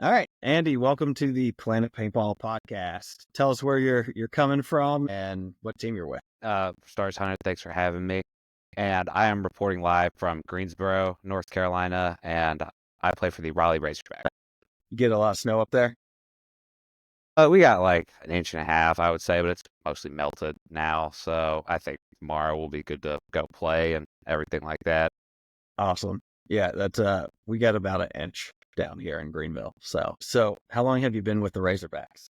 All right, Andy, welcome to the Planet Paintball podcast. Tell us where you're coming from and what team you're with. Stars Hunter, thanks for having me. And I am reporting live from Greensboro, North Carolina, and I play for the Raleigh Razorbacks. You get a lot of snow up there? We got like an inch and a half, I would say, but it's mostly melted now. So I think tomorrow will be good to go play and everything like that. Awesome. Yeah, that's we got about an inch down here in Greenville. So how long have you been with the Razorbacks?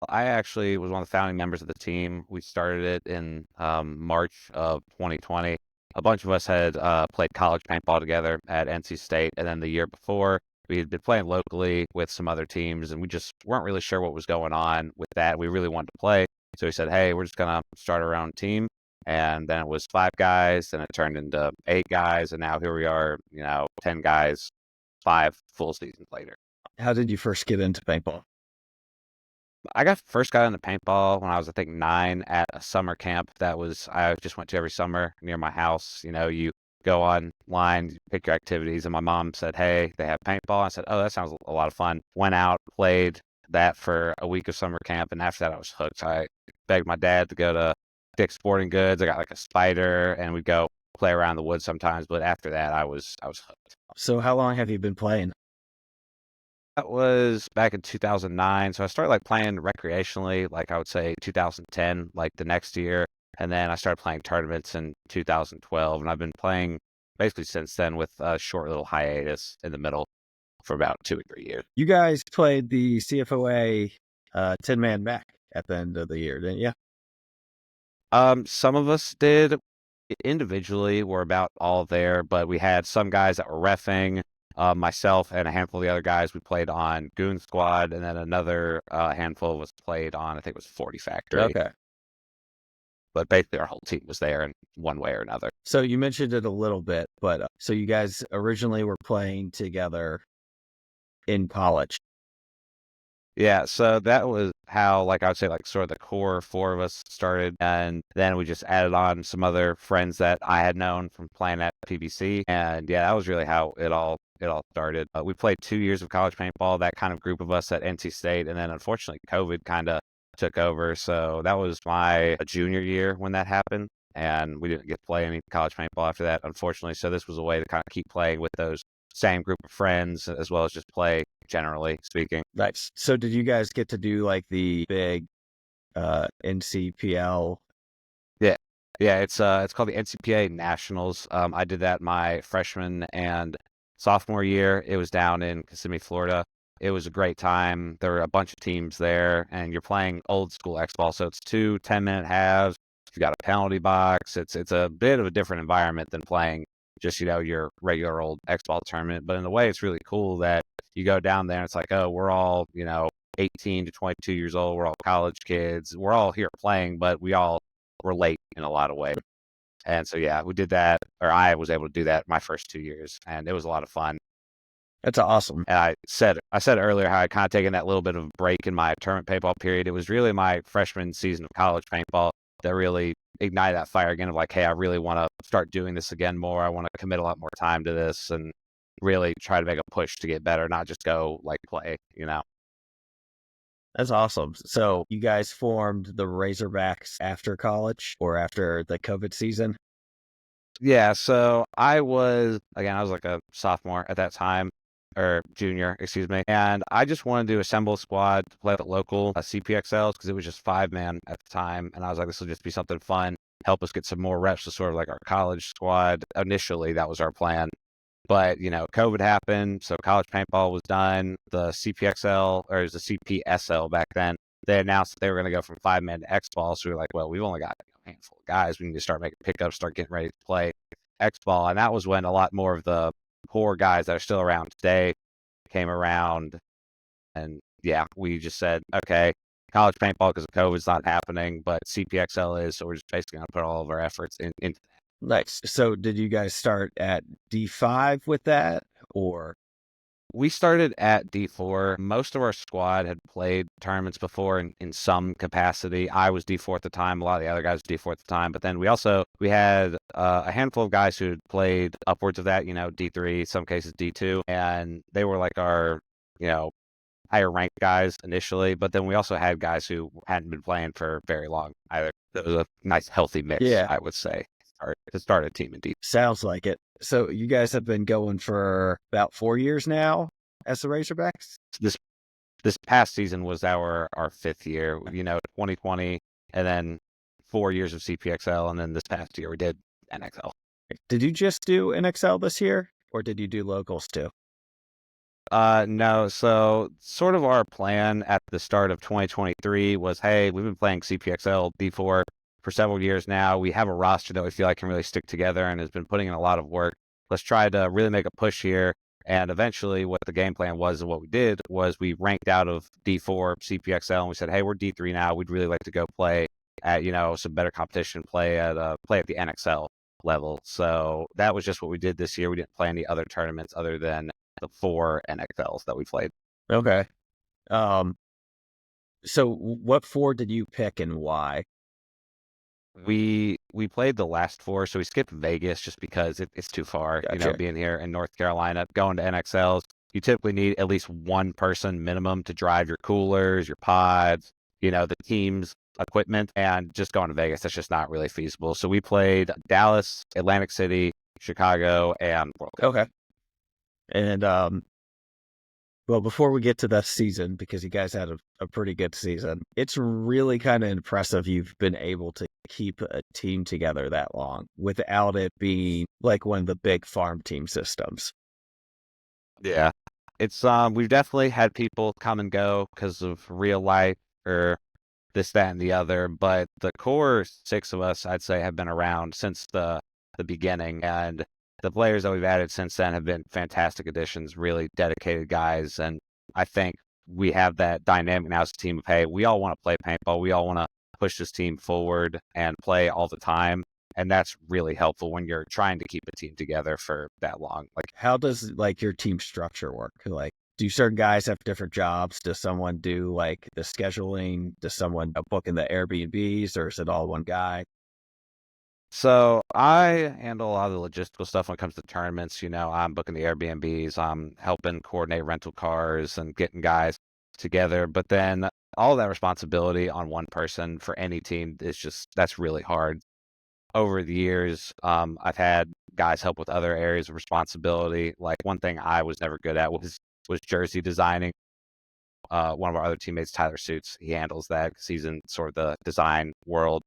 I actually was one of the founding members of the team. We started it in March of 2020. A bunch of us had played college paintball together at NC State, and then the year before, we had been playing locally with some other teams, and we just weren't really sure what was going on with that. We really wanted to play, so we said, "Hey, we're just gonna start our own team." And then it was 5 guys, and it turned into 8 guys, and now here we are, 10 guys, 5 full seasons later. How did you first get into paintball? I first got into paintball when I was, I think, 9 at a summer camp I just went to every summer near my house. You go online, you pick your activities, and my mom said, "Hey, they have paintball." I said, "Oh, that sounds a lot of fun." Went out, played that for a week of summer camp, and after that, I was hooked. I begged my dad to go to Dick's Sporting Goods. I got like a spider, and we'd go play around the woods sometimes. But after that, I was hooked. So how long have you been playing? That was back in 2009. So I started like playing recreationally, like I would say 2010, like the next year. And then I started playing tournaments in 2012. And I've been playing basically since then with a short little hiatus in the middle for about 2 or 3 years. You guys played the CFOA 10-man back at the end of the year, didn't you? Some of us did individually, we're about all there, but we had some guys that were reffing. Myself and a handful of the other guys, we played on Goon Squad, and then another handful was played on, I think it was 40 Factory. Okay. But basically, our whole team was there in one way or another. So you mentioned it a little bit, but so you guys originally were playing together in college. Yeah, so that was how, like, I would say, like, sort of the core 4 of us started, and then we just added on some other friends that I had known from playing at PBC, and yeah, that was really how it all started. We played 2 years of college paintball, that kind of group of us at NC State, and then unfortunately, COVID kind of took over, so that was my junior year when that happened, and we didn't get to play any college paintball after that, unfortunately. So this was a way to kind of keep playing with those same group of friends, as well as just play generally speaking. Nice. So did you guys get to do like the big NCPL? Yeah. Yeah, it's called the NCPA Nationals. I did that my freshman and sophomore year. It was down in Kissimmee, Florida. It was a great time. There were a bunch of teams there, and you're playing old school X ball, so it's 2 10-minute halves. You got a penalty box. It's a bit of a different environment than playing just, your regular old X ball tournament. But in a way, it's really cool that you go down there and it's like, oh, we're all, 18 to 22 years old. We're all college kids. We're all here playing, but we all relate in a lot of ways. And so, yeah, we did that, or I was able to do that my first 2 years, and it was a lot of fun. That's awesome. And I said earlier how I kind of taken that little bit of a break in my tournament paintball period. It was really my freshman season of college paintball that really ignited that fire again of like, hey, I really want to start doing this again more. I want to commit a lot more time to this and really try to make a push to get better, not just go like play. That's awesome. So you guys formed the Razorbacks after college or after the COVID season? Yeah, so I was like a sophomore at that time, or junior, excuse me, and I just wanted to assemble a squad to play at local CPXLs because it was just 5 man at the time, and I was like, this will just be something fun, help us get some more reps to sort of like our college squad. Initially, that was our plan, but COVID happened, so college paintball was done. The CPXL, or it was the CPSL back then, they announced that they were going to go from 5 man to X ball. So we were like, well, we've only got a handful of guys. We need to start making pickups, start getting ready to play X ball. And that was when a lot more of the core guys that are still around today came around. And yeah, we just said, okay, college paintball because of COVID's not happening, but CPXL is. So we're just basically going to put all of our efforts into that. Nice. So did you guys start at D5 with that or? We started at D4. Most of our squad had played tournaments before in some capacity. I was D4 at the time. A lot of the other guys were D4 at the time. But then we had a handful of guys who had played upwards of that, D3, some cases D2. And they were like our higher ranked guys initially, but then we also had guys who hadn't been playing for very long either. It was a nice healthy mix, Yeah, I would say, to start a team in D. sounds like it. So you guys have been going for about 4 years now as the Razorbacks? This this past season was our fifth year, 2020, and then 4 years of CPXL, and then this past year we did NXL. Did you just do an XL this year, or did you do locals too? No. So sort of our plan at the start of 2023 was, hey, we've been playing CPXL D4 for several years now. We have a roster that we feel like can really stick together and has been putting in a lot of work. Let's try to really make a push here. And eventually, what the game plan was and what we did was we ranked out of D4 CPXL and we said, hey, we're D3 now. We'd really like to go play at some better competition, play at the NXL level. So that was just what we did this year. We didn't play any other tournaments other than the 4 NXLs that we played. Okay. Um, so what four did you pick and why? We played the last 4, so we skipped Vegas just because it's too far, Gotcha. being here in North Carolina. Going to NXLs, you typically need at least one person minimum to drive your coolers, your pods, the team's equipment, and just going to Vegas, that's just not really feasible. So we played Dallas, Atlantic City, Chicago, and World Cup. Okay. And well, before we get to the season, because you guys had a pretty good season, it's really kind of impressive you've been able to keep a team together that long without it being like one of the big farm team systems. Yeah. It's we've definitely had people come and go because of real life or this, that, and the other, but the core 6 of us, I'd say, have been around since the beginning, and the players that we've added since then have been fantastic additions, really dedicated guys, and I think we have that dynamic now as a team of, hey, we all want to play paintball, we all want to push this team forward and play all the time, and that's really helpful when you're trying to keep a team together for that long. Like, How does like your team structure work? Like, do certain guys have different jobs? Does someone do like the scheduling? Does someone book in the Airbnbs, or is it all one guy? so I handle a lot of the logistical stuff when it comes to tournaments. I'm booking the Airbnbs, I'm helping coordinate rental cars and getting guys together. But then all that responsibility on one person for any team is that's really hard. Over the years, I've had guys help with other areas of responsibility. Like one thing I was never good at was jersey designing. One of our other teammates, Tyler Suits, he handles that because he's in sort of the design world.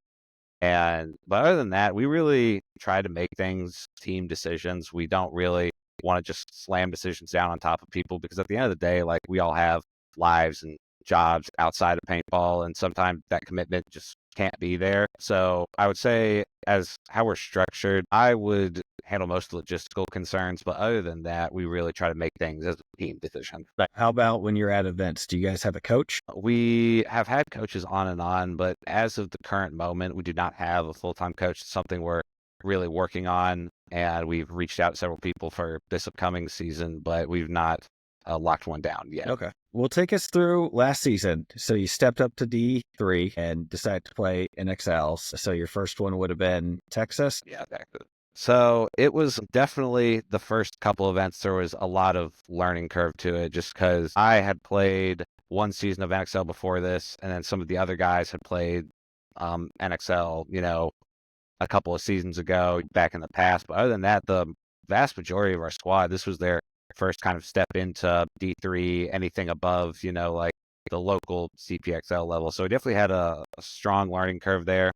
But other than that, we really try to make things team decisions. We don't really want to just slam decisions down on top of people because at the end of the day, like we all have lives and jobs outside of paintball, and sometimes that commitment just can't be there. So I would say, as how we're structured, I would handle most of the logistical concerns, but other than that, we really try to make things as a team decision. Like, how about when you're at events? Do you guys have a coach? We have had coaches on and on, but as of the current moment, we do not have a full-time coach. It's something we're really working on, and we've reached out to several people for this upcoming season, but we've not locked one down yet. Okay. Well, take us through last season. So you stepped up to D3 and decided to play NXLs. So your first one would have been Texas. Yeah, exactly. So it was definitely the first couple events. There was a lot of learning curve to it just because I had played one season of NXL before this, and then some of the other guys had played NXL, a couple of seasons ago back in the past. But other than that, the vast majority of our squad, this was their first kind of step into D3, anything above, like the local CPXL level. So we definitely had a strong learning curve there.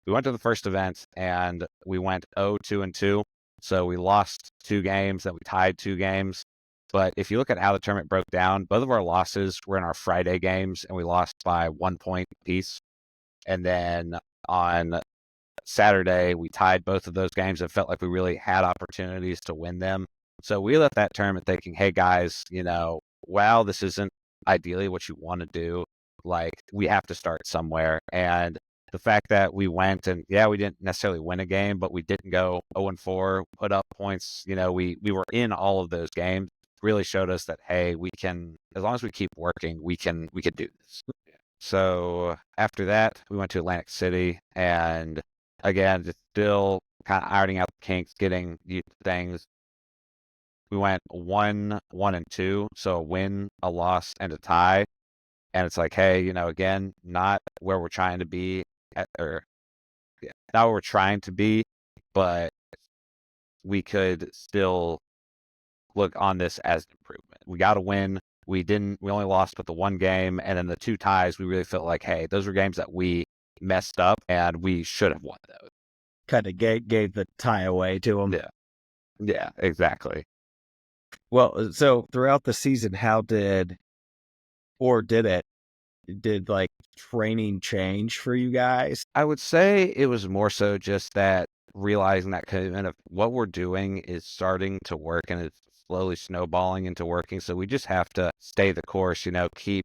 We went to the first event and we went 0-2-2. So we lost 2 games, then we tied 2 games. But if you look at how the tournament broke down, both of our losses were in our Friday games and we lost by 1 point apiece. And then on Saturday, we tied both of those games and felt like we really had opportunities to win them. So we left that tournament thinking, hey guys, wow, this isn't ideally what you want to do. Like, we have to start somewhere. And the fact that we went and, yeah, we didn't necessarily win a game, but we didn't go 0-4, put up points. We were in all of those games, really showed us that, hey, we can, as long as we keep working, we can do this. So after that, we went to Atlantic City, and again, just still kind of ironing out the kinks, getting used to things. we went 1-1-2, so a win, a loss, and a tie. And it's like, hey, again, not where we're trying to be, or yeah, not where we're trying to be, but we could still look on this as an improvement. We got to win. We only lost but the one game, and then the two ties, we really felt like, hey, those were games that we messed up and we should have won those. Kind of gave the tie away to them. Yeah. Yeah, exactly. Well, so throughout the season, did like training change for you guys? I would say it was more so just that realizing that kind of what we're doing is starting to work and it's slowly snowballing into working. So we just have to stay the course, keep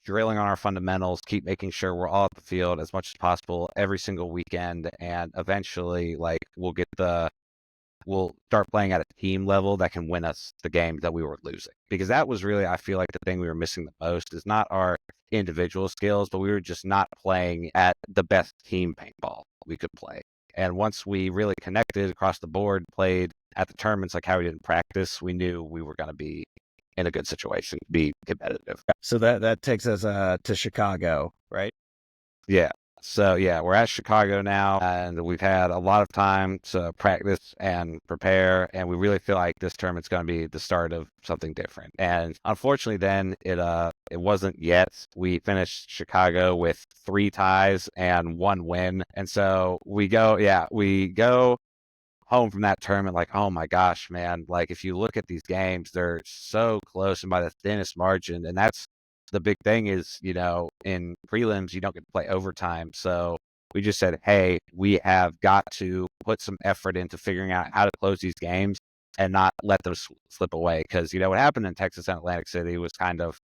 drilling on our fundamentals, keep making sure we're all at the field as much as possible every single weekend. And eventually, like, we'll start playing at a team level that can win us the games that we were losing. Because that was really, I feel like, the thing we were missing the most is not our individual skills, but we were just not playing at the best team paintball we could play. And once we really connected across the board, played at the tournaments like how we did in practice, we knew we were going to be in a good situation, be competitive. So that takes us to Chicago, right? Yeah. So yeah, we're at Chicago now, and we've had a lot of time to practice and prepare, and we really feel like this tournament's going to be the start of something different. And unfortunately, then it wasn't yet. We finished Chicago with 3 ties and 1 win, and so we go home from that tournament like, oh my gosh, man! Like if you look at these games, they're so close and by the thinnest margin, and that's the big thing is, in prelims, you don't get to play overtime. So we just said, hey, we have got to put some effort into figuring out how to close these games and not let them slip away. Because, what happened in Texas and Atlantic City was kind of,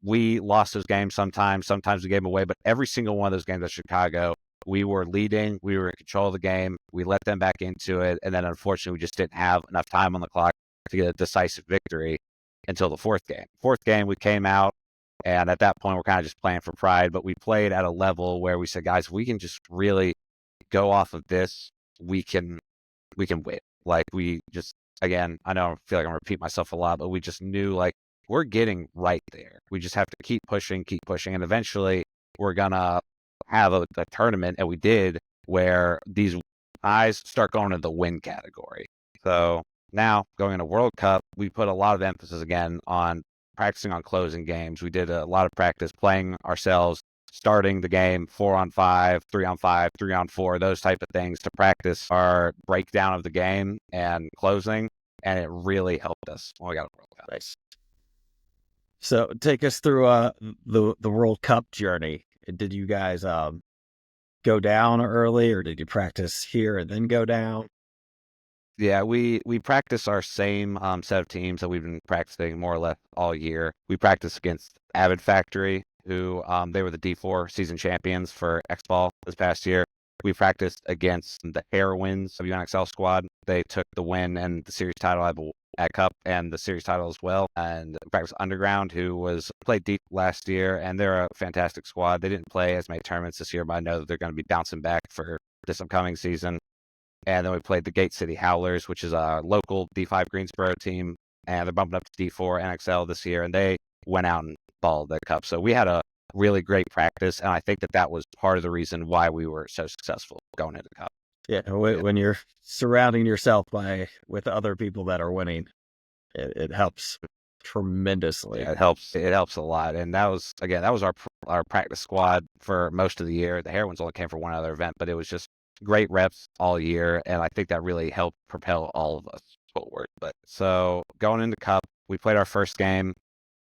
we lost those games sometimes we gave them away, but every single one of those games at Chicago, we were leading, we were in control of the game, we let them back into it, and then unfortunately we just didn't have enough time on the clock to get a decisive victory until the fourth game. Fourth game, we came out, and at that point, we're kind of just playing for pride, but we played at a level where we said, guys, if we can just really go off of this, we can win. Like we just, again, I know I feel like I'm repeating myself a lot, but we just knew like we're getting right there. We just have to keep pushing, and eventually we're gonna have a tournament, and we did, where these eyes start going into the win category. So now going into World Cup, we put a lot of emphasis again on practicing on closing games. We did a lot of practice playing ourselves, starting the game 4-on-5, 3-on-5, 3-on-4, those type of things to practice our breakdown of the game and closing. And it really helped us when we got a World Cup. Nice. So take us through the World Cup journey. Did you guys go down early, or did you practice here and then go down? Yeah, we practice our same set of teams that we've been practicing more or less all year. We practice against Avid Factory, who they were the D4 season champions for X Ball this past year. We practiced against the Heroines of UNXL squad. They took the win and the series title at Cup and the series title as well. And we practiced Underground, who played deep last year, and they're a fantastic squad. They didn't play as many tournaments this year, but I know that they're going to be bouncing back for this upcoming season. And then we played the Gate City Howlers, which is a local D5 Greensboro team, and they're bumping up to D4 NXL this year, and they went out and balled the Cup. So we had a really great practice, and I think that was part of the reason why we were so successful going into the Cup. Yeah, when you're surrounding yourself with other people that are winning, it helps tremendously. Yeah, it helps. It helps a lot, and that was our practice squad for most of the year. The Heroines only came for one other event, but it was just great reps all year, and I think that really helped propel all of us forward. But so going into Cup, we played our first game,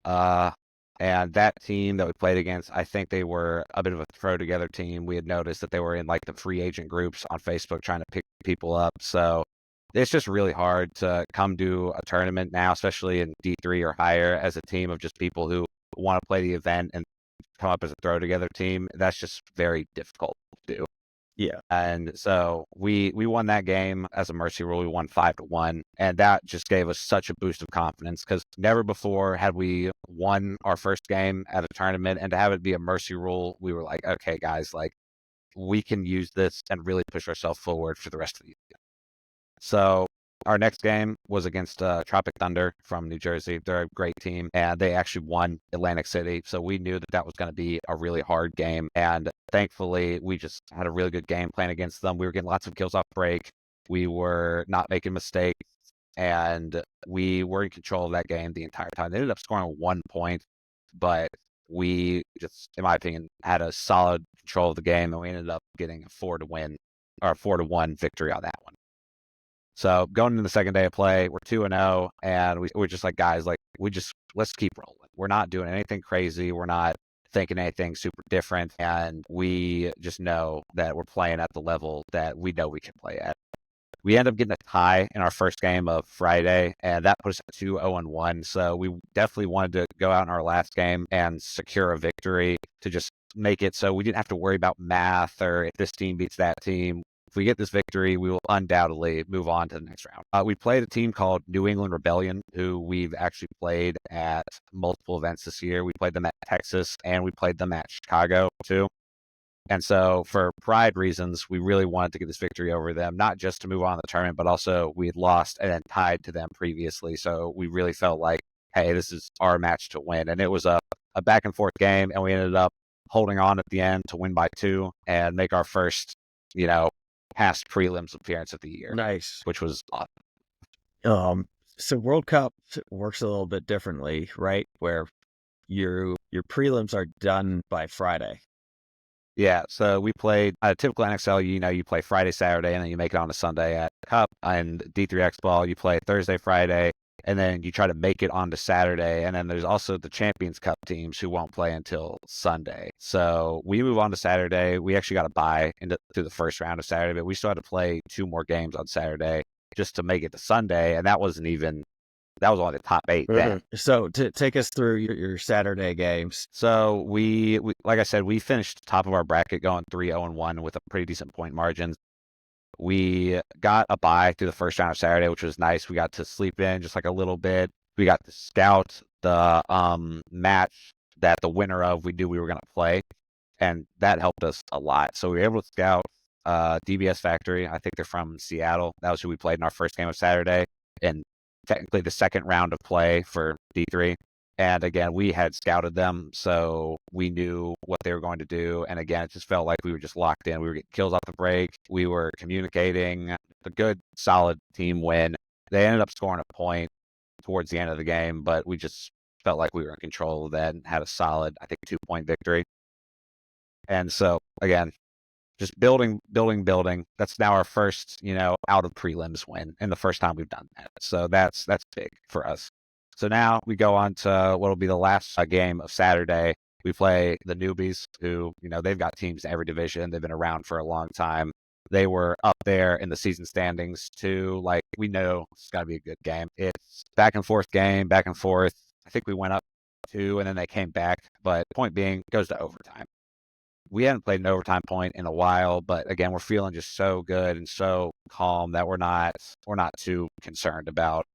and that team that we played against, I think they were a bit of a throw together team. We had noticed that they were in like the free agent groups on Facebook trying to pick people up. So it's just really hard to come to a tournament now, especially in D3 or higher, as a team of just people who want to play the event and come up as a throw together team. That's just very difficult to do. Yeah. And so we won that game as a mercy rule. We won 5-1, and that just gave us such a boost of confidence because never before had we won our first game at a tournament, and to have it be a mercy rule, we were like, okay, guys, like we can use this and really push ourselves forward for the rest of the year. So our next game was against Tropic Thunder from New Jersey. They're a great team, and they actually won Atlantic City. So we knew that that was going to be a really hard game. And thankfully, we just had a really good game playing against them. We were getting lots of kills off break. We were not making mistakes, and we were in control of that game the entire time. They ended up scoring 1 point, but we just, in my opinion, had a solid control of the game, and we ended up getting a 4-1 victory on that one. So going into the second day of play, we're 2-0, and we're just like, guys, like, let's keep rolling. We're not doing anything crazy. We're not thinking anything super different, and we just know that we're playing at the level that we know we can play at. We end up getting a tie in our first game of Friday, and that put us at 2-0-1. So we definitely wanted to go out in our last game and secure a victory to just make it so we didn't have to worry about math or if this team beats that team. If we get this victory, we will undoubtedly move on to the next round. We played a team called New England Rebellion, who we've actually played at multiple events this year. We played them at Texas, and we played them at Chicago, too. And so for pride reasons, we really wanted to get this victory over them, not just to move on in the tournament, but also we had lost and then tied to them previously. So we really felt like, hey, this is our match to win. And it was a back and forth game, and we ended up holding on at the end to win by 2 and make our first, past prelims appearance of the year. Nice. Which was awesome. So World Cup works a little bit differently, right? Where your prelims are done by Friday. Yeah, so we played a typical NXL, you play Friday, Saturday, and then you make it on a Sunday at Cup. And D3X Ball, you play Thursday, Friday, and then you try to make it onto Saturday. And then there's also the Champions Cup teams who won't play until Sunday. So we move on to Saturday. We actually got a bye through the first round of Saturday, but we still had to play 2 more games on Saturday just to make it to Sunday. And that was only the top 8 then. So to take us through your Saturday games. So we like I said, we finished top of our bracket going 3-0-1 with a pretty decent point margin. We got a bye through the first round of Saturday, which was nice. We got to sleep in just like a little bit. We got to scout the match that the winner of we knew we were going to play, and that helped us a lot. So we were able to scout DBS Factory. I think they're from Seattle. That was who we played in our first game of Saturday, and technically the second round of play for D3. And again, we had scouted them, so we knew what they were going to do. And again, it just felt like we were just locked in. We were getting kills off the break. We were communicating. A good, solid team win. They ended up scoring a point towards the end of the game, but we just felt like we were in control of that and had a solid, I think, 2-point victory. And so, again, just building. That's now our first, out of prelims win, and the first time we've done that. So that's big for us. So now we go on to what will be the last game of Saturday. We play the newbies, who, they've got teams in every division. They've been around for a long time. They were up there in the season standings too. Like, we know it's got to be a good game. It's back and forth game, back and forth. I think we went up 2, and then they came back. But point being, it goes to overtime. We hadn't played an overtime point in a while, but again, we're feeling just so good and so calm that we're not too concerned about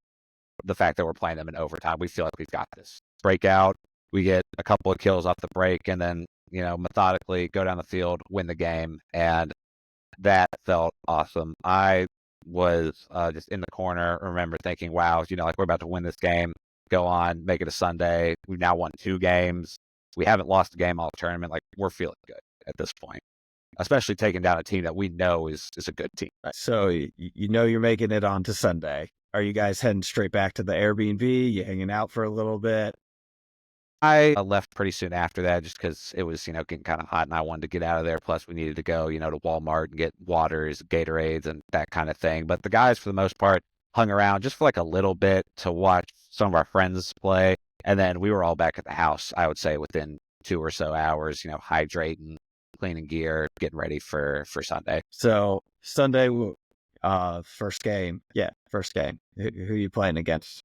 the fact that we're playing them in overtime. We feel like we've got this. Breakout, we get a couple of kills off the break, and then, methodically go down the field, win the game, and that felt awesome. I was just in the corner, remember thinking, wow, like, we're about to win this game, go on, make it a Sunday. We've now won 2 games. We haven't lost a game all tournament. Like, we're feeling good at this point, especially taking down a team that we know is a good team. So you're making it on to Sunday. Are you guys heading straight back to the Airbnb? You hanging out for a little bit? I left pretty soon after that just because it was, getting kind of hot and I wanted to get out of there. Plus, we needed to go, to Walmart and get waters, Gatorades, and that kind of thing. But the guys, for the most part, hung around just for like a little bit to watch some of our friends play. And then we were all back at the house, I would say, within 2 or so hours, hydrating, cleaning gear, getting ready for Sunday. So Sunday, first game. Yeah, first game. Who are you playing against?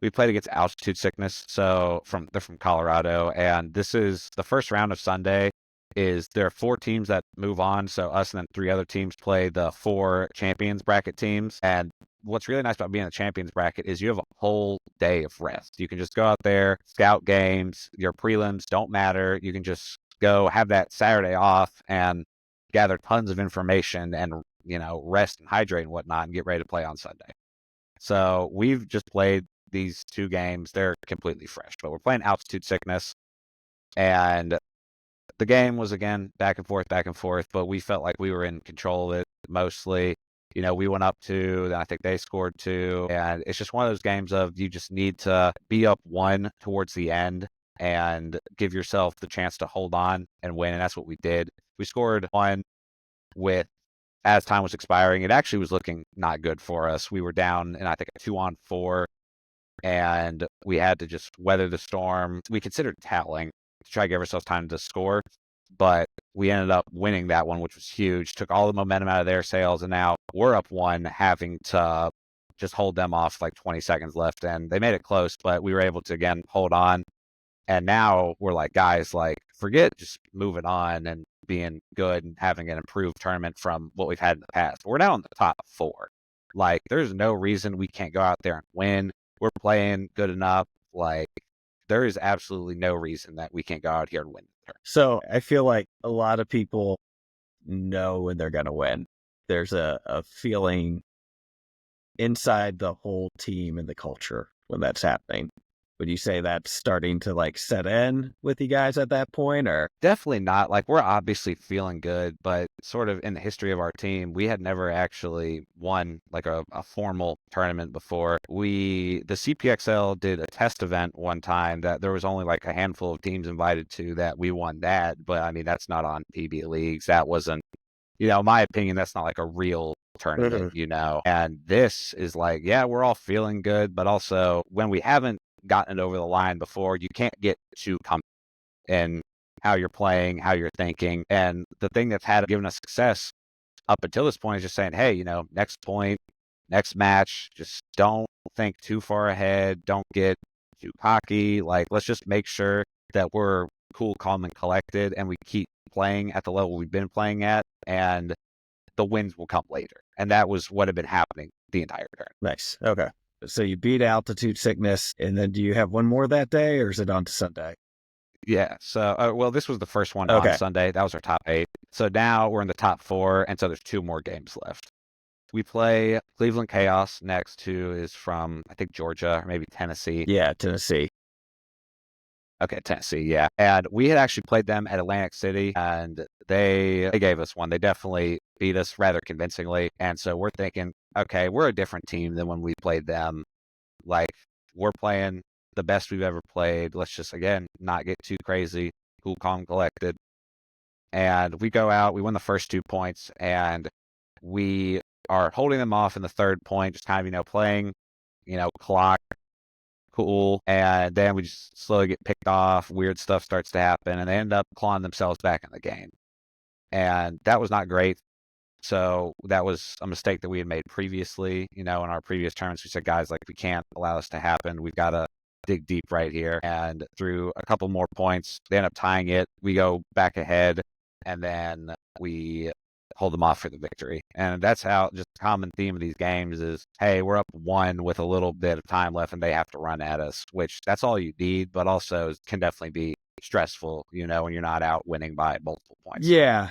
We played against Altitude Sickness. So they're from Colorado, and this is the first round of Sunday. There are 4 teams that move on. So us and then 3 other teams play the 4 champions bracket teams. And what's really nice about being in the champions bracket is you have a whole day of rest. You can just go out there, scout games. Your prelims don't matter. You can just go have that Saturday off and gather tons of information and rest and hydrate and whatnot and get ready to play on Sunday. So we've just played these 2 games. They're completely fresh, but we're playing Altitude Sickness, and the game was, again, back and forth, but we felt like we were in control of it mostly. We went up 2, then I think they scored 2, and it's just one of those games of you just need to be up 1 towards the end and give yourself the chance to hold on and win, and that's what we did. We scored 1 with as time was expiring. It actually was looking not good for us. We were down in, I think, a 2-on-4, and we had to just weather the storm. We considered toweling to try to give ourselves time to score, but we ended up winning that one, which was huge. Took all the momentum out of their sails, and now we're up 1, having to just hold them off like 20 seconds left, and they made it close, but we were able to, again, hold on. And now we're like, guys, like, forget just moving on and being good and having an improved tournament from what we've had in the past. We're now in the top 4. Like, there's no reason we can't go out there and win. We're playing good enough. Like, there is absolutely no reason that we can't go out here and win the tournament. So I feel like a lot of people know when they're going to win. There's a feeling inside the whole team and the culture when that's happening. Would you say that's starting to like set in with you guys at that point, or? Definitely not. Like, we're obviously feeling good, but sort of in the history of our team, we had never actually won like a formal tournament before. The CPXL did a test event one time that there was only like a handful of teams invited to, that we won that. But I mean, that's not on PB leagues. That wasn't, in my opinion, that's not like a real tournament, and this is like, yeah, we're all feeling good, but also when we haven't gotten it over the line before, you can't get too comfortable in how you're playing, how you're thinking. And the thing that's given us success up until this point is just saying, hey, next point, next match, just don't think too far ahead. Don't get too cocky. Like, let's just make sure that we're cool, calm, and collected, and we keep playing at the level we've been playing at, and the wins will come later. And that was what had been happening the entire turn. Nice. Okay. So you beat Altitude Sickness, and then do you have one more that day, or is it on to Sunday? Yeah. So, well, this was the first one on Sunday. That was our top 8. So now we're in the top 4, and so there's 2 more games left. We play Cleveland Chaos next, who is from, I think, Georgia or maybe Tennessee. Yeah, Tennessee. Okay, Tennessee, yeah. And we had actually played them at Atlantic City, and they gave us one. They definitely beat us rather convincingly. And so we're thinking, okay, we're a different team than when we played them. Like, we're playing the best we've ever played. Let's just, again, not get too crazy, cool, calm, collected. And we go out, we win the first 2 points, and we are holding them off in the 3rd point, just kind of, playing, clock, cool. And then we just slowly get picked off. Weird stuff starts to happen, and they end up clawing themselves back in the game. And that was not great. So that was a mistake that we had made previously. In our previous tournaments, we said, guys, like, we can't allow this to happen. We've got to dig deep right here. And through a couple more points, they end up tying it. We go back ahead, and then we hold them off for the victory. And that's how, just a common theme of these games is, hey, we're up 1 with a little bit of time left, and they have to run at us, which that's all you need, but also can definitely be stressful, when you're not out winning by multiple points. Yeah.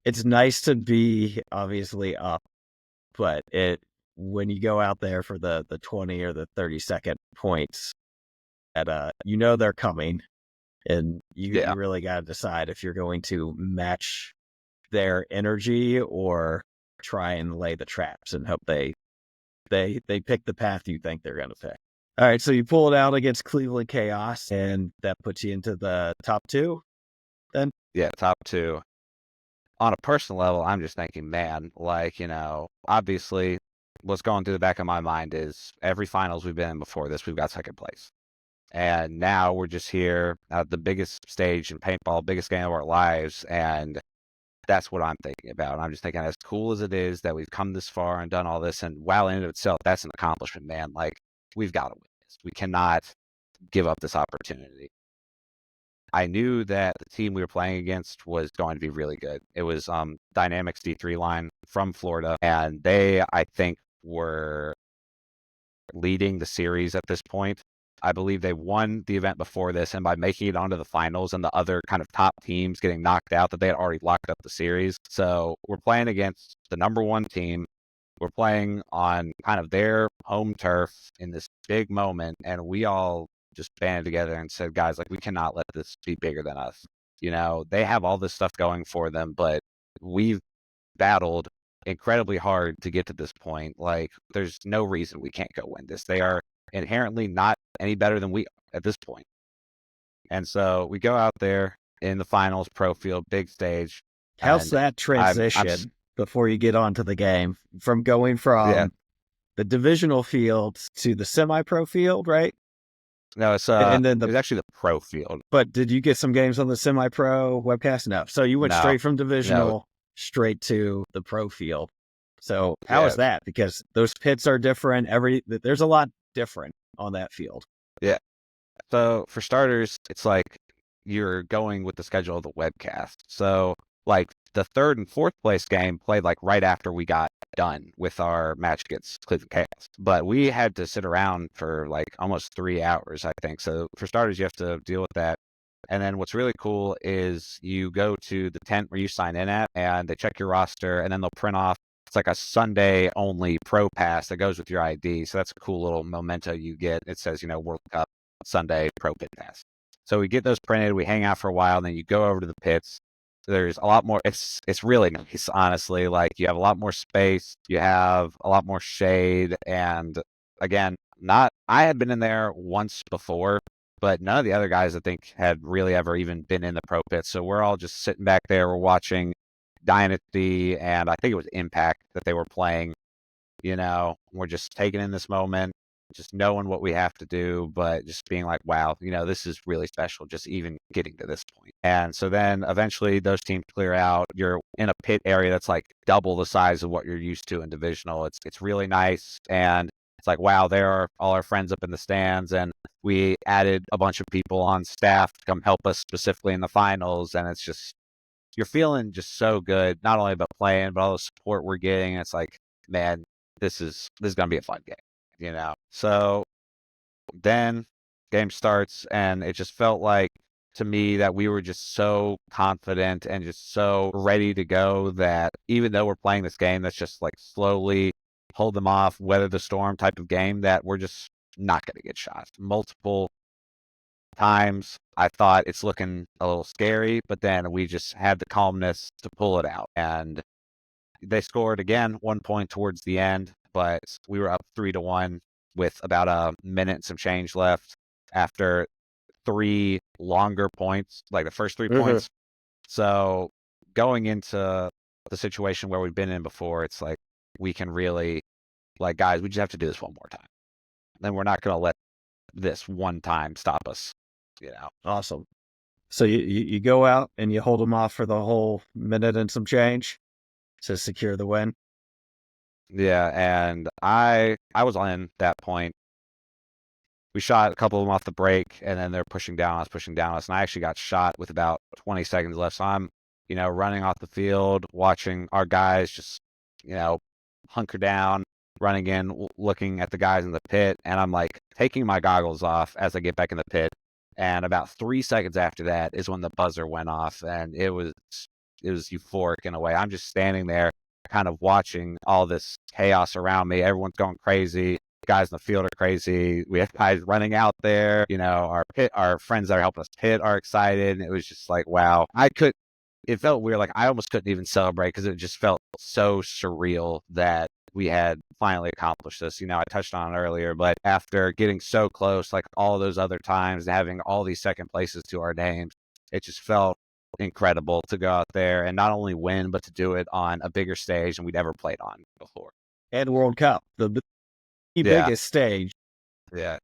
It's nice to be obviously up, but when you go out there for the 20 or the 30-second points, they're coming, and you really got to decide if you're going to match their energy or try and lay the traps and hope they pick the path you think they're going to pick. All right, so you pull it out against Cleveland Chaos, and that puts you into the top 2 then? Yeah, top 2. On a personal level, I'm just thinking, man, like, obviously what's going through the back of my mind is every finals we've been in before this, we've got 2nd place. And now we're just here at the biggest stage in paintball, biggest game of our lives. And that's what I'm thinking about. I'm just thinking, as cool as it is that we've come this far and done all this, and wow, in and of itself, that's an accomplishment, man. Like, we've got to win this. We cannot give up this opportunity. I knew that the team we were playing against was going to be really good. It was Dynamics D3 line from Florida, and they, I think, were leading the series at this point. I believe they won the event before this, and by making it onto the finals and the other kind of top teams getting knocked out, that they had already locked up the series. So we're playing against the number one team. We're playing on kind of their home turf in this big moment, and we all just banded together and said, guys, like, we cannot let this be bigger than us. They have all this stuff going for them, but we've battled incredibly hard to get to this point. Like, there's no reason we can't go win this. They are inherently not any better than we are at this point. And so we go out there in the finals, pro field, big stage, How's and that I'm transition before you get onto the game from going yeah, from the divisional field to the semi-pro field, right? no, it's And then it was actually the pro field. but did you get some games on the semi-pro webcast? No. So you went No, straight from no, divisional straight to the pro field. So how is yeah, that? Because those pits are different. There's a lot different on that field. yeah. So for starters, it's like you're going with the schedule of the webcast. So like the third and fourth place game played like right after we got done with our match against Cleveland Chaos. But we had to sit around for like almost 3 hours, I think. So for starters, you have to deal with that. And then what's really cool is you go to the tent where you sign in at, and they check your roster, and then they'll print off. It's like a Sunday only pro pass that goes with your ID. So that's a cool little memento you get. It says, World Cup Sunday pro pit pass. So we get those printed, we hang out for a while, and then you go over to the pits. There's a lot more. It's really nice, honestly. Like, you have a lot more space, you have a lot more shade, and again, not I had been in there once before, but none of the other guys I think had really ever even been in the pro pits. So we're all just sitting back there. We're watching Dynasty, and I think it was Impact that they were playing. We're just taking in this moment, just knowing what we have to do, but just being like, wow, this is really special, just even getting to this point. And so then eventually those teams clear out. You're in a pit area that's like double the size of what you're used to in divisional. It's really nice. And it's like, wow, there are all our friends up in the stands. And we added a bunch of people on staff to come help us specifically in the finals. And it's just, you're feeling just so good, not only about playing, but all the support we're getting. It's like, man, this is gonna be a fun game. So then game starts, and it just felt like to me that we were just so confident and just so ready to go that even though we're playing this game that's just like slowly hold them off, weather the storm type of game, that we're just not gonna get shot. Multiple times I thought it's looking a little scary, but then we just had the calmness to pull it out. And they scored again 1 point towards the end, but we were up 3-1 with about a minute and some change left after three longer points, like the first 3 points. So going into the situation where we've been in before, it's like we can really, like, guys, we just have to do this one more time. Then we're not going to let this one time stop us. Awesome. So you go out and you hold them off for the whole minute and some change to secure the win. Yeah, and I was on that point. We shot a couple of them off the break, and then they're pushing down us, and I actually got shot with about 20 seconds left. So I'm, running off the field, watching our guys just, hunker down, running in, looking at the guys in the pit, and I'm like taking my goggles off as I get back in the pit. And about 3 seconds after that is when the buzzer went off, and it was euphoric in a way. I'm just standing there, kind of watching all this chaos around me. Everyone's going crazy. Guys in the field are crazy. We have guys running out there. Our friends that are helping us pit are excited. And it was just like, wow. It felt weird. Like, I almost couldn't even celebrate because it just felt so surreal that we had finally accomplished this. I touched on it earlier, but after getting so close, like all those other times, and having all these second places to our names, it just felt incredible to go out there and not only win, but to do it on a bigger stage than we'd ever played on before. And World Cup, the Yeah, biggest stage. yeah,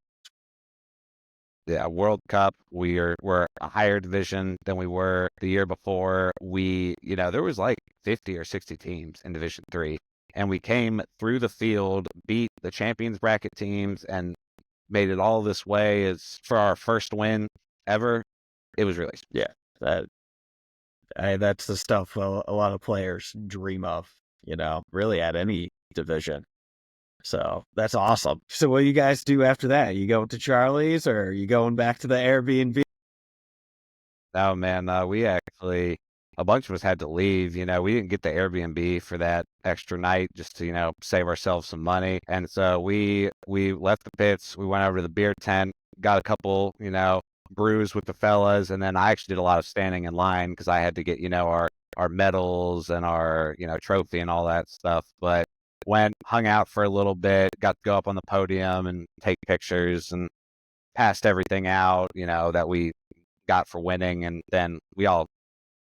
yeah. World Cup, we're a higher division than we were the year before. There was like 50 or 60 teams in Division 3, and we came through the field, beat the champions bracket teams, and made it all this way as for our first win ever. It was really Yeah, that that's the stuff a lot of players dream of. Really at any division. So that's awesome. So what do you guys do after that? You going to Charlie's or are you going back to the Airbnb? Oh man, we actually a bunch of us had to leave. We didn't get the Airbnb for that extra night just to save ourselves some money, and so we left the pits. We went over to the beer tent, got a couple brews with the fellas, and then I actually did a lot of standing in line because I had to get our medals and our trophy and all that stuff. But went hung out for a little bit, got to go up on the podium and take pictures and passed everything out that we got for winning, and then we all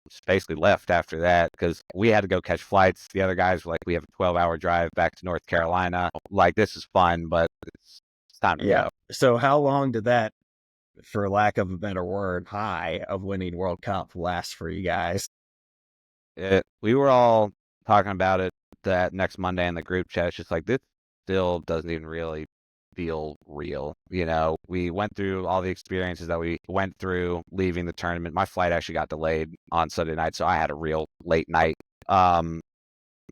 just basically left after that because we had to go catch flights. The other guys were like, "We have a 12-hour drive back to North Carolina. Like, this is fun, but it's time to Yeah. go." So how long did that, for lack of a better word, high of winning World Cup last for you guys? We were all talking about it that next Monday in the group chat. It's just like, this still doesn't even really feel real. We went through all the experiences that we went through leaving the tournament. My flight actually got delayed on Sunday night, so I had a real late night.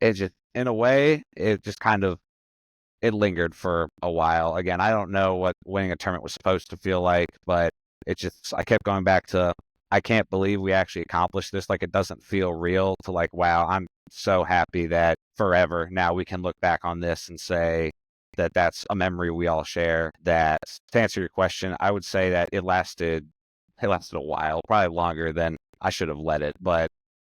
It just, in a way, it just kind of it lingered for a while. Again, I don't know what winning a tournament was supposed to feel like, but I kept going back to, I can't believe we actually accomplished this. Like, it doesn't feel real to like, wow, I'm so happy that forever now we can look back on this and say that that's a memory we all share. That, to answer your question, I would say that it lasted a while, probably longer than I should have let it, but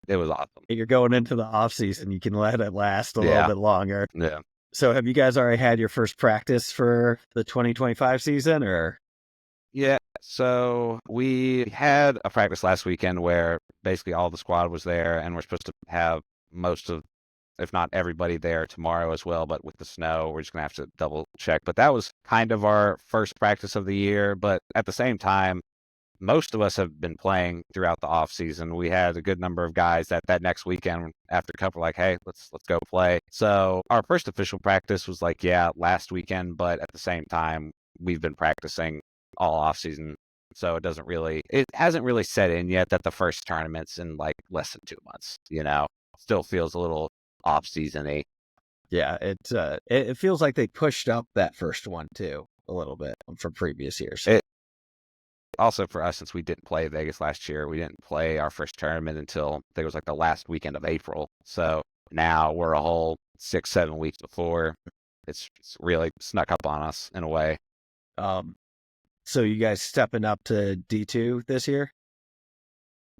it was awesome. You're going into the off season, you can let it last a little Yeah. bit longer. Yeah. So have you guys already had your first practice for the 2025 season or? Yeah, so we had a practice last weekend where basically all the squad was there, and we're supposed to have most of, if not everybody, there tomorrow as well. But with the snow, we're just gonna have to double check. But that was kind of our first practice of the year. But at the same time, most of us have been playing throughout the off season. We had a good number of guys that next weekend after cup were like, "Hey, let's go play." So our first official practice was like, yeah, last weekend, but at the same time, we've been practicing all off season. So it hasn't really set in yet that the first tournament's in like less than 2 months, still feels a little off season-y. Yeah, it feels like they pushed up that first one too a little bit from previous years. It also for us, since we didn't play Vegas last year, we didn't play our first tournament until I think it was like the last weekend of April. So now we're a whole 6, 7 weeks before. It's really snuck up on us in a way. Um, so you guys stepping up to D2 this year?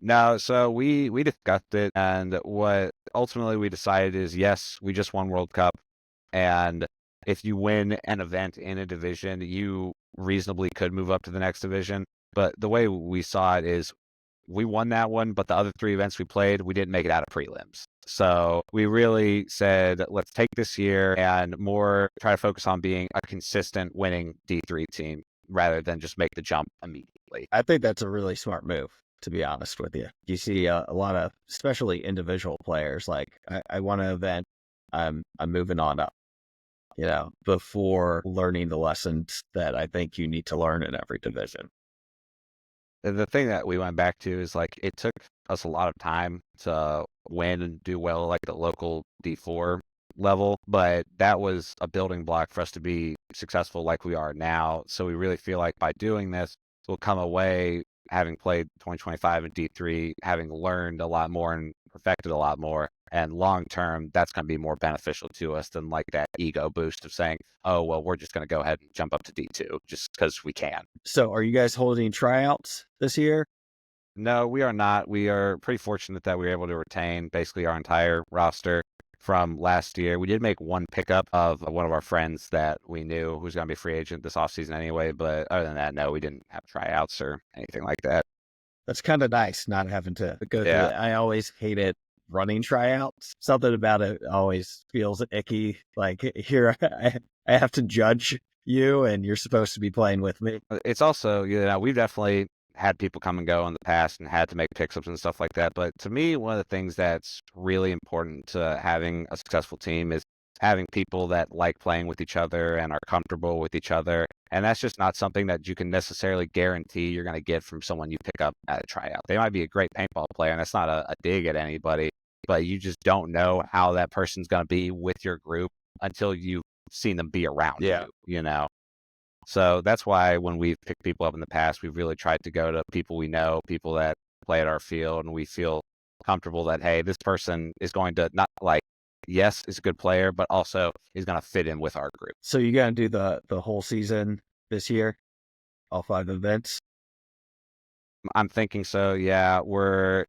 No, so we discussed it, and what ultimately we decided is, yes, we just won World Cup, and if you win an event in a division, you reasonably could move up to the next division. But the way we saw it is, we won that one, but the other three events we played, we didn't make it out of prelims. So we really said, let's take this year and more try to focus on being a consistent winning D3 team rather than just make the jump immediately. I think that's a really smart move, to be honest with you. You see a lot of, especially individual players, like I want an event, I'm moving on up, before learning the lessons that I think you need to learn in every division. The thing that we went back to is like it took us a lot of time to win and do well like the local D4 level, but that was a building block for us to be successful like we are now. So we really feel like by doing this, we'll come away having played 2025 in D3, having learned a lot more and perfected a lot more. And long term, that's going to be more beneficial to us than like that ego boost of saying, oh, well, we're just going to go ahead and jump up to D2 just because we can. So are you guys holding tryouts this year? No, we are not. We are pretty fortunate that we were able to retain basically our entire roster from last year. We did make one pickup of one of our friends that we knew who's going to be a free agent this offseason anyway. But other than that, no, we didn't have tryouts or anything like that. That's kind of nice not having to go through Yeah. that. I always hated running tryouts. Something about it always feels icky. Like here, I have to judge you and you're supposed to be playing with me. It's also, we've definitely had people come and go in the past and had to make pickups and stuff like that. But to me, one of the things that's really important to having a successful team is having people that like playing with each other and are comfortable with each other. And that's just not something that you can necessarily guarantee you're going to get from someone you pick up at a tryout. They might be a great paintball player, and that's not a dig at anybody, but you just don't know how that person's going to be with your group until you seen them be around Yeah. you know? So that's why when we've picked people up in the past, we've really tried to go to people we know, people that play at our field, and we feel comfortable that, hey, this person is going to not like, yes, is a good player, but also is going to fit in with our group. So you gonna do the whole season this year, all 5 events? I'm thinking so. Yeah, we're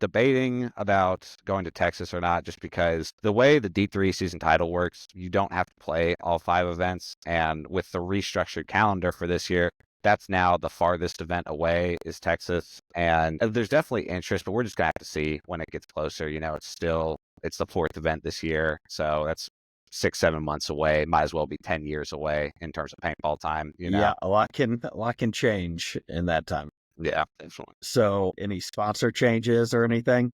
debating about going to Texas or not, just because the way the D3 season title works, you don't have to play all 5 events. And with the restructured calendar for this year, that's now the farthest event away is Texas. And there's definitely interest, but we're just gonna have to see when it gets closer. It's the 4th event this year. So that's 6, 7 months away. Might as well be 10 years away in terms of paintball time. Yeah, a lot can change in that time. Yeah, definitely. So, any sponsor changes or anything?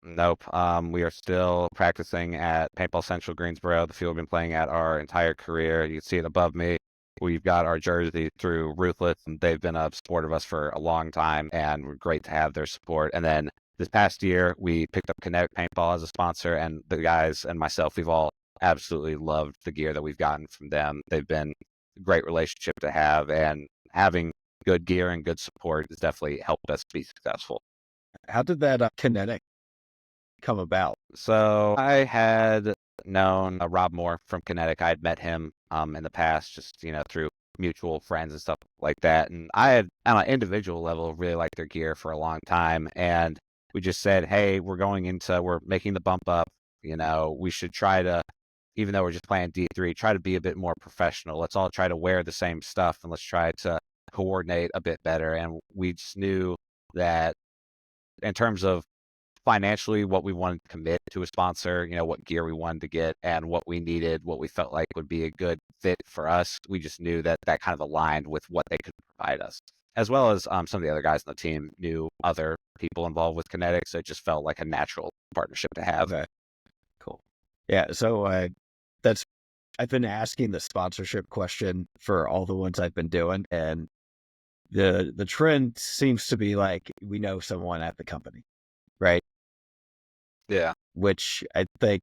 Nope. We are still practicing at Paintball Central Greensboro, the field we've been playing at our entire career. You can see it above me. We've got our jersey through Ruthless, and they've been a supporter of us for a long time, and we're great to have their support. And then this past year, we picked up Kinetic Paintball as a sponsor, and the guys and myself, we've all absolutely loved the gear that we've gotten from them. They've been a great relationship to have, and having good gear and good support has definitely helped us be successful. How did that, kinetic come about? So I had known Rob Moore from Kinetic. I had met him in the past, just through mutual friends and stuff like that. And I had, on an individual level, really liked their gear for a long time. And we just said, hey, we're making the bump up. We should try to, even though we're just playing D3, try to be a bit more professional. Let's all try to wear the same stuff, and let's try to coordinate a bit better. And we just knew that in terms of financially what we wanted to commit to a sponsor, what gear we wanted to get and what we needed, what we felt like would be a good fit for us. We just knew that that kind of aligned with what they could provide us, as well as some of the other guys on the team knew other people involved with Kinetic. So it just felt like a natural partnership to have. Okay, cool. Yeah, so, that's I've been asking the sponsorship question for all the ones I've been doing, and the trend seems to be like, we know someone at the company, right? Yeah. Which I think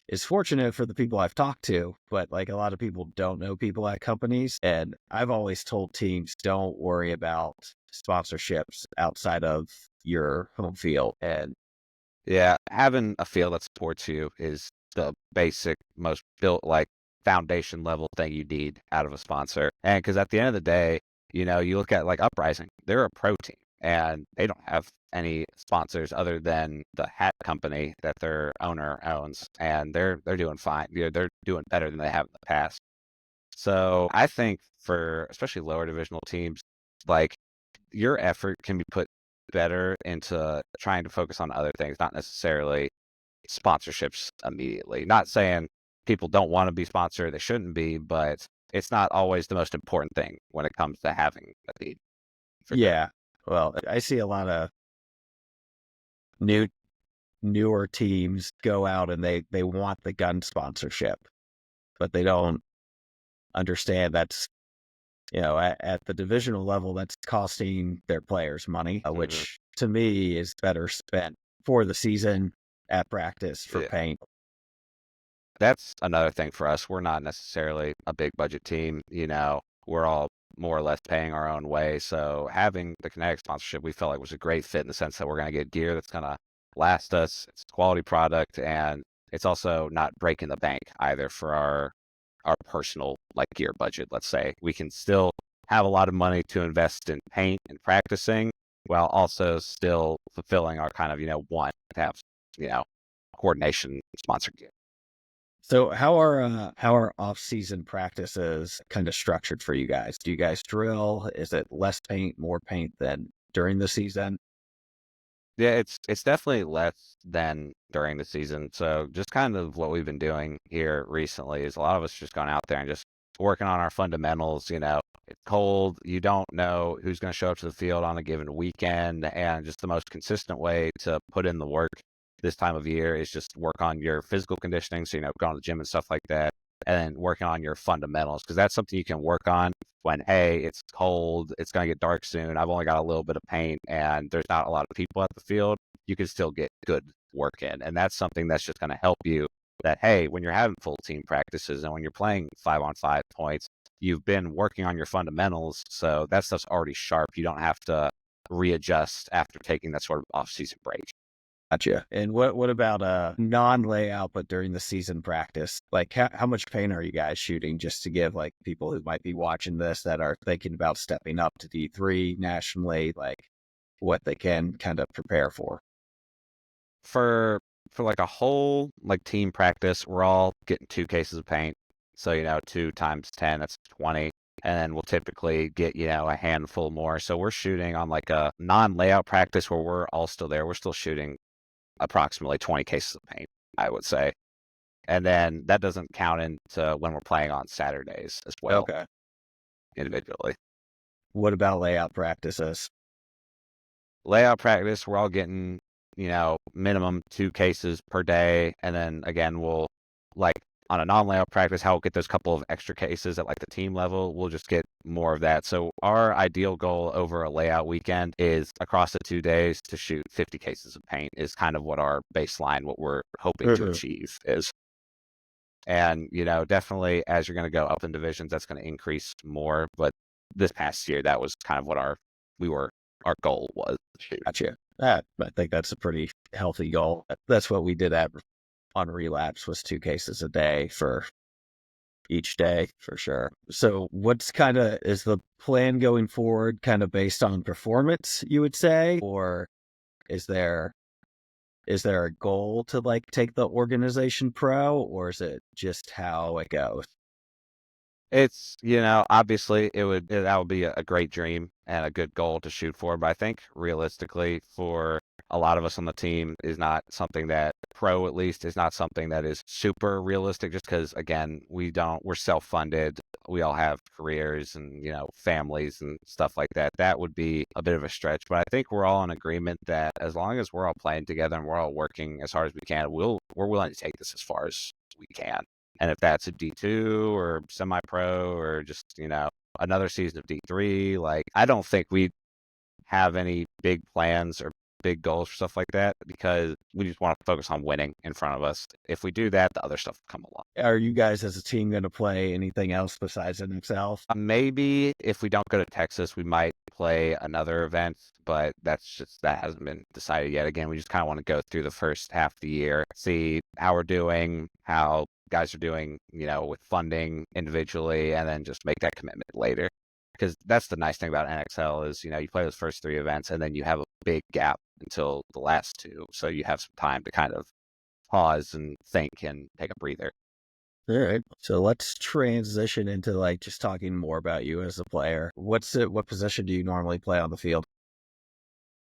is fortunate for the people I've talked to, but like a lot of people don't know people at companies. And I've always told teams, don't worry about sponsorships outside of your home field. And Yeah, having a field that supports you is the basic, most built like foundation level thing you need out of a sponsor. And because at the end of the day, you look at like Uprising, they're a pro team and they don't have any sponsors other than the hat company that their owner owns, and they're doing fine. They're doing better than they have in the past. So I think for especially lower divisional teams, like your effort can be put better into trying to focus on other things, not necessarily sponsorships immediately. Not saying people don't want to be sponsored, they shouldn't be, but it's not always the most important thing when it comes to having a team, for sure. yeah, well, I see a lot of new newer teams go out and they want the gun sponsorship, but they don't understand that's at the divisional level, that's costing their players money, Hmm. which to me is better spent for the season at practice for Yeah. paint. That's another thing for us. We're not necessarily a big budget team, we're all more or less paying our own way. So having the Kinetic sponsorship, we felt like was a great fit in the sense that we're going to get gear that's going to last us. It's a quality product, and it's also not breaking the bank either for our personal like gear budget. Let's say we can still have a lot of money to invest in paint and practicing while also still fulfilling our kind of, want to have, you know, coordination sponsor gear. So how are off season practices kind of structured for you guys? Do you guys drill? Is it less paint, more paint than during the season? Yeah, it's definitely less than during the season. So just kind of what we've been doing here recently is a lot of us just gone out there and just working on our fundamentals. It's cold. You don't know who's going to show up to the field on a given weekend, and just the most consistent way to put in the work this time of year is just work on your physical conditioning. So, going to the gym and stuff like that, and then working on your fundamentals, because that's something you can work on when, hey, it's cold, it's going to get dark soon, I've only got a little bit of paint, and there's not a lot of people at the field. You can still get good work in. And that's something that's just going to help you that, hey, when you're having full team practices and when you're playing 5-on-5 points, you've been working on your fundamentals. So that stuff's already sharp. You don't have to readjust after taking that sort of off-season break. Gotcha. And what about non-layout, but during the season practice? Like how much paint are you guys shooting just to give like people who might be watching this that are thinking about stepping up to D3 nationally, like what they can kind of prepare for? For like a whole like team practice, we're all getting 2 cases of paint. So, 2 times 10, that's 20. And then we'll typically get, a handful more. So we're shooting on like a non-layout practice where we're all still there. We're still shooting approximately 20 cases of paint, I would say. And then that doesn't count into when we're playing on Saturdays as well, Okay. individually. What about layout practices? Layout practice, we're all getting, minimum 2 cases per day. And then again, we'll like on a non-layout practice, how we'll get those couple of extra cases at like the team level, we'll just get more of that. So our ideal goal over a layout weekend is across the 2 days to shoot 50 cases of paint is kind of what our baseline, what we're hoping to Mhm. achieve is. And, definitely as you're going to go up in divisions, that's going to increase more. But this past year, that was kind of what our goal was to shoot. Gotcha. I think that's a pretty healthy goal. That's what we did on relapse was 2 cases a day for each day for sure. So what's kind of is the plan going forward kind of based on performance, you would say, or is there is there a goal to like take the organization pro, or is it just how it goes? It's, obviously that would be a great dream and a good goal to shoot for. But I think realistically for a lot of us on the team is not something that pro at least is not something that is super realistic just because again, we're self-funded. We all have careers and, families and stuff like that. That would be a bit of a stretch. But I think we're all in agreement that as long as we're all playing together and we're all working as hard as we can, we're willing to take this as far as we can. And if that's a D2 or semi-pro or just, another season of D3, like I don't think we have any big plans or big goals for stuff like that because we just want to focus on winning in front of us. If we do that, the other stuff will come along. Are you guys as a team going to play anything else besides NXL? Maybe if we don't go to Texas, we might play another event, but that hasn't been decided yet. Again, we just kind of want to go through the first half of the year, see how we're doing, how guys are doing, with funding individually, and then just make that commitment later. Because that's the nice thing about NXL is, you play those first 3 events and then you have a big gap until the last 2. So you have some time to kind of pause and think and take a breather. All right. So let's transition into like just talking more about you as a player. What position do you normally play on the field?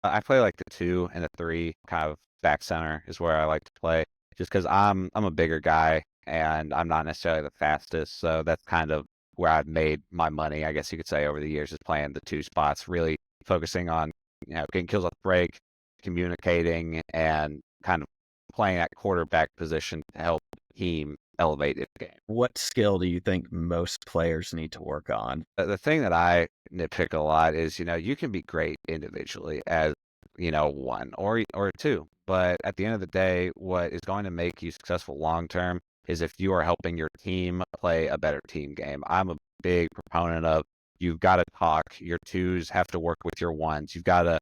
I play like the 2 and the 3, kind of back center is where I like to play, just because I'm a bigger guy and I'm not necessarily the fastest. So that's kind of where I've made my money, I guess you could say, over the years, is playing the 2 spots, really focusing on getting kills off the break, communicating, and kind of playing that quarterback position to help the team elevate its game. What skill do you think most players need to work on? The thing that I nitpick a lot is, you can be great individually as, one or 2, but at the end of the day, what is going to make you successful long term is if you are helping your team play a better team game. I'm a big proponent of you've got to talk. Your 2s have to work with your 1s. You've got to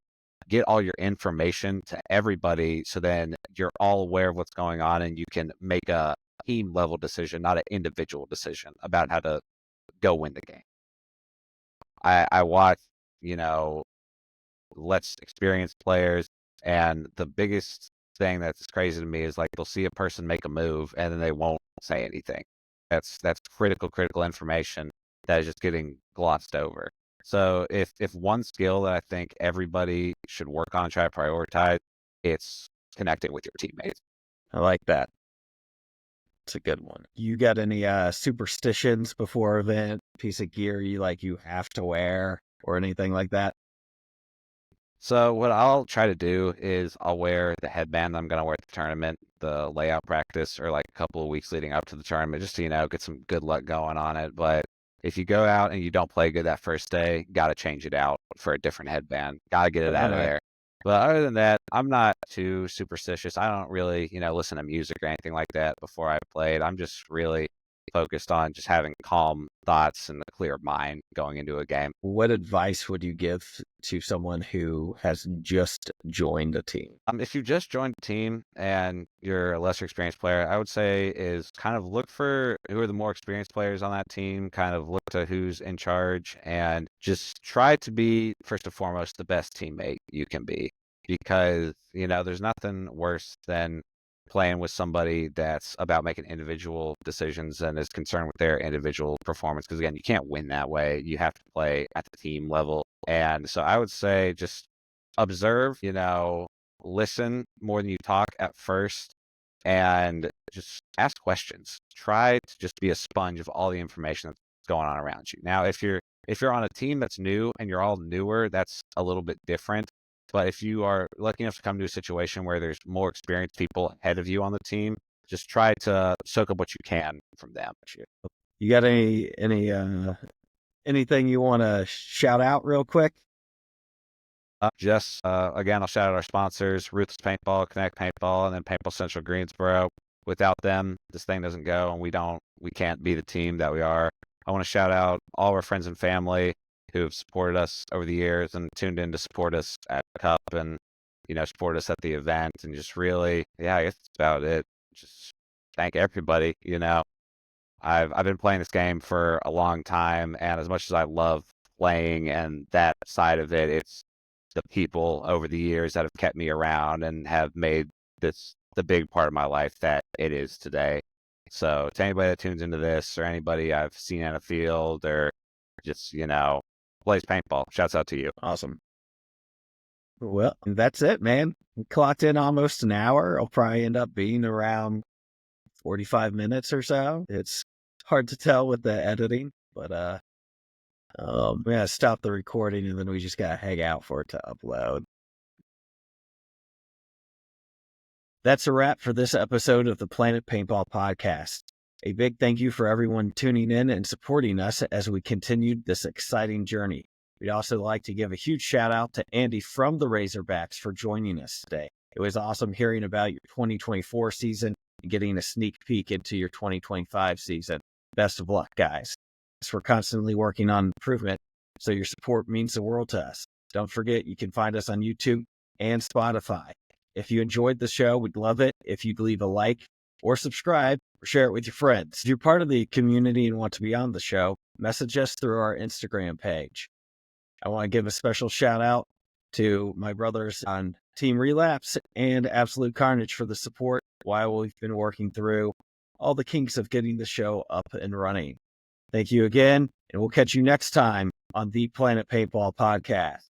get all your information to everybody so then you're all aware of what's going on and you can make a team level decision, not an individual decision about how to go win the game. I watch, you know, less experienced players, and the biggest thing that's crazy to me is like they'll see a person make a move and then they won't say anything. That's critical information that is just getting glossed over. So if one skill that I think everybody should work on, try to prioritize, it's connecting with your teammates. I like that. It's a good one. You got any superstitions before event, piece of gear you have to wear or anything like that? So what I'll try to do is I'll wear the headband I'm gonna wear at the tournament, the layout practice, or like a couple of weeks leading up to the tournament, just to, get some good luck going on it. But if you go out and you don't play good that first day, gotta change it out for a different headband. Gotta get it out of Uh, there. But other than that, I'm not too superstitious. I don't really, listen to music or anything like that before I played. I'm just really focused on just having calm thoughts and a clear mind going into a game. What advice would you give to someone who has just joined a team? If you just joined the team and you're a lesser experienced player, I would say is kind of look for who are the more experienced players on that team, kind of look to who's in charge, and just try to be, first and foremost, the best teammate you can be. Because, there's nothing worse than playing with somebody that's about making individual decisions and is concerned with their individual performance. Because again, you can't win that way. You have to play at the team level. And so I would say just observe, listen more than you talk at first, and just ask questions. Try to just be a sponge of all the information that's going on around you. Now, if you're on a team that's new and you're all newer, that's a little bit different. But if you are lucky enough to come to a situation where there's more experienced people ahead of you on the team, just try to soak up what you can from them. You got anything you want to shout out real quick? Again, I'll shout out our sponsors, Ruthless Paintball, Connect Paintball, and then Paintball Central Greensboro. Without them, this thing doesn't go, and we can't be the team that we are. I want to shout out all our friends and family who have supported us over the years and tuned in to support us at Cup and, support us at the event, and just really, yeah, I guess that's about it. Just thank everybody, I've been playing this game for a long time, and as much as I love playing and that side of it, it's the people over the years that have kept me around and have made this the big part of my life that it is today. So to anybody that tunes into this or anybody I've seen on a field or just, plays paintball, shouts out to you. Awesome. Well, that's it, man. We clocked in almost an hour. I'll probably end up being around 45 minutes or so. It's hard to tell with the editing, but we gotta stop the recording and then we just gotta hang out for it to upload. That's a wrap for this episode of the Planet Paintball Podcast. A big thank you for everyone tuning in and supporting us as we continued this exciting journey. We'd also like to give a huge shout out to Andy from the Razorbacks for joining us today. It was awesome hearing about your 2024 season and getting a sneak peek into your 2025 season. Best of luck, guys. We're constantly working on improvement, so your support means the world to us. Don't forget, you can find us on YouTube and Spotify. If you enjoyed the show, we'd love it if you'd leave a like or subscribe or share it with your friends. If you're part of the community and want to be on the show, message us through our Instagram page. I want to give a special shout out to my brothers on Team Relapse and Absolute Carnage for the support while we've been working through all the kinks of getting the show up and running. Thank you again, and we'll catch you next time on the Planet Paintball Podcast.